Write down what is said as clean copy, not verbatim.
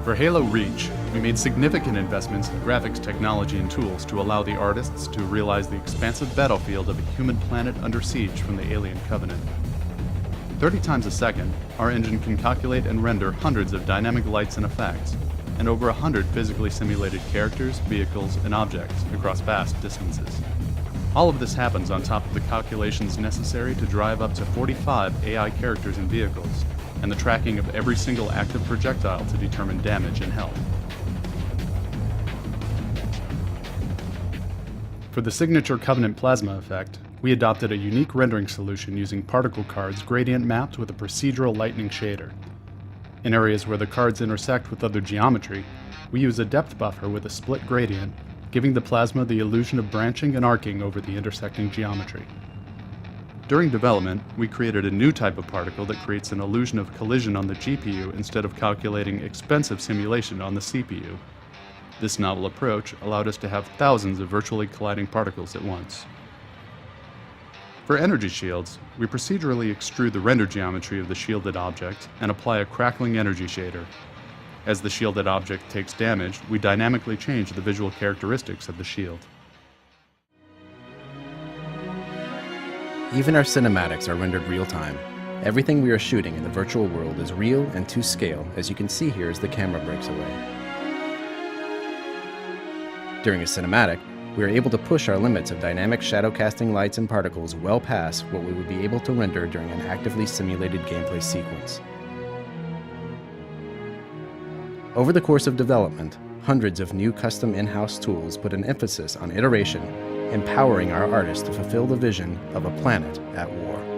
For Halo Reach, we made significant investments in graphics technology and tools to allow the artists to realize the expansive battlefield of a human planet under siege from the alien Covenant. 30 times a second, our engine can calculate and render hundreds of dynamic lights and effects, and over 100 physically simulated characters, vehicles, and objects across vast distances. All of this happens on top of the calculations necessary to drive up to 45 AI characters and vehicles, and the tracking of every single active projectile to determine damage and health. For the signature Covenant plasma effect, we adopted a unique rendering solution using particle cards gradient mapped with a procedural lightning shader. In areas where the cards intersect with other geometry, we use a depth buffer with a split gradient, giving the plasma the illusion of branching and arcing over the intersecting geometry. During development, we created a new type of particle that creates an illusion of collision on the GPU instead of calculating expensive simulation on the CPU. This novel approach allowed us to have thousands of virtually colliding particles at once. For energy shields, we procedurally extrude the render geometry of the shielded object and apply a crackling energy shader. As the shielded object takes damage, we dynamically change the visual characteristics of the shield. Even our cinematics are rendered real-time. Everything we are shooting in the virtual world is real and to scale, as you can see here as the camera breaks away. During a cinematic, we are able to push our limits of dynamic shadow casting lights and particles well past what we would be able to render during an actively simulated gameplay sequence. Over the course of development, hundreds of new custom in-house tools put an emphasis on iteration, empowering our artists to fulfill the vision of a planet at war.